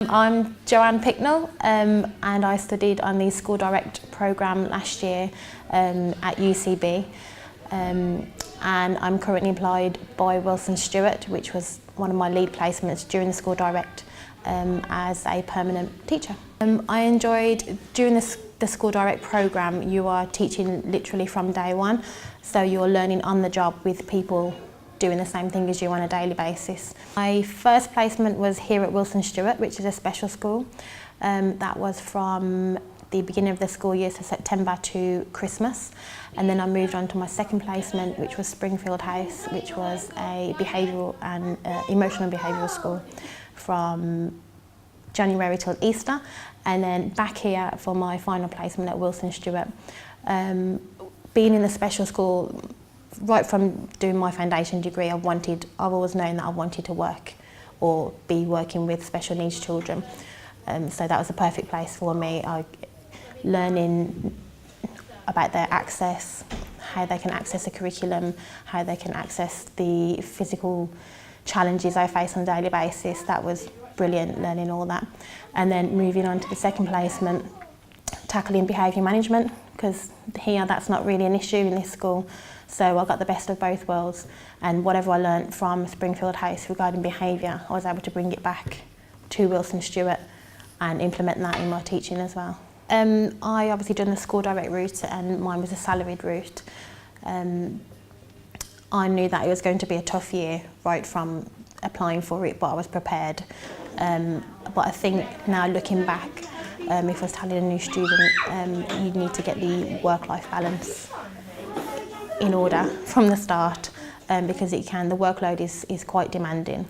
I'm Joanne Picknell and I studied on the School Direct programme last year at UCB and I'm currentently employed by Wilson Stuart, which was one of my lead placements during the School Direct as a permanent teacher. I enjoyed during the School Direct programme. You are teaching literally from day one, so you're learning on the job with people doing the same thing as you on a daily basis. My first placement was here at Wilson Stuart, which is a special school. That was from the beginning of the school year, so September to Christmas. And then I moved on to my second placement, which was Springfield House, which was a behavioural and emotional and behavioural school from January till Easter. And then back here for my final placement at Wilson Stuart. Being in the special school, right from doing my foundation degree, I've always known that I wanted to work or be working with special needs children. So that was a perfect place for me. Learning about their access, how they can access a curriculum, how they can access the physical challenges I face on a daily basis. That was brilliant, learning all that. And then moving on to the second placement, tackling behaviour management, because here that's not really an issue in this school. So I got the best of both worlds, and whatever I learnt from Springfield House regarding behaviour, I was able to bring it back to Wilson Stuart and implement that in my teaching as well. I obviously done the School Direct route and mine was a salaried route. I knew that it was going to be a tough year right from applying for it, but I was prepared. But I think now looking back, if I was telling a new student, you need to get the work-life balance in order from the start, because the workload is quite demanding,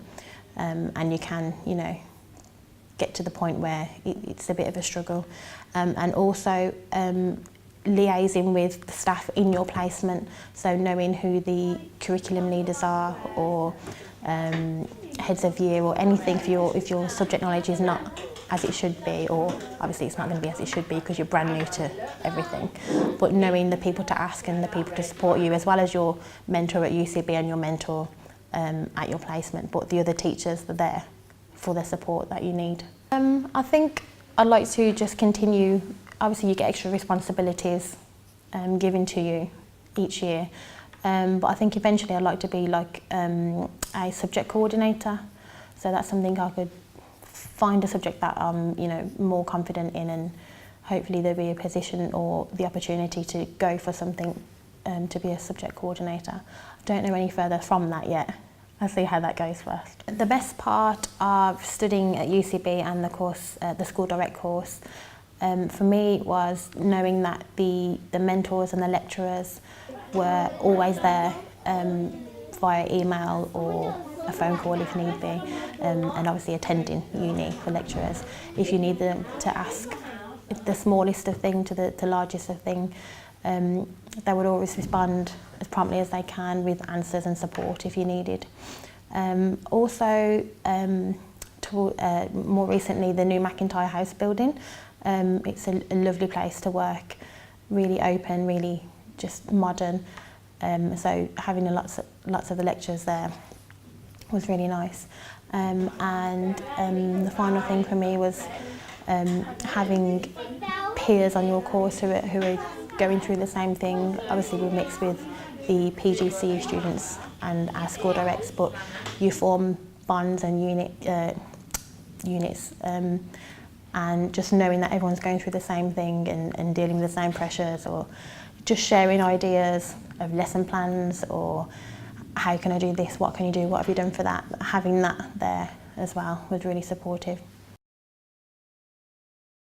and you can, get to the point where it's a bit of a struggle. And also liaising with the staff in your placement, so knowing who the curriculum leaders are or heads of year or anything if your subject knowledge is not as it should be, or obviously it's not going to be as it should be because you're brand new to everything, but knowing the people to ask and the people to support you, as well as your mentor at UCB and your mentor at your placement, but the other teachers are there for the support that you need. I think I'd like to just continue. Obviously you get extra responsibilities given to you each year, but I think eventually I'd like to be like a subject coordinator, so that's something I could find a subject that I'm more confident in, and hopefully there'll be a position or the opportunity to go for something to be a subject coordinator. I don't know any further from that yet. I'll see how that goes first. The best part of studying at UCB and the course, the School Direct course, for me was knowing that the mentors and the lecturers were always there via email or a phone call if need be, and obviously attending uni for lecturers. If you need them to ask the smallest of thing to the largest of thing, they would always respond as promptly as they can with answers and support if you needed. Also, more recently, the new McIntyre House building. It's a lovely place to work, really open, really just modern. So having lots of the lectures there was really nice. And the final thing for me was having peers on your course who are going through the same thing. Obviously we mix with the PGCE students and our School Directs, but you form bonds and units, and just knowing that everyone's going through the same thing and dealing with the same pressures, or just sharing ideas of lesson plans, or how can I do this, what can you do, what have you done for that. Having that there as well was really supportive.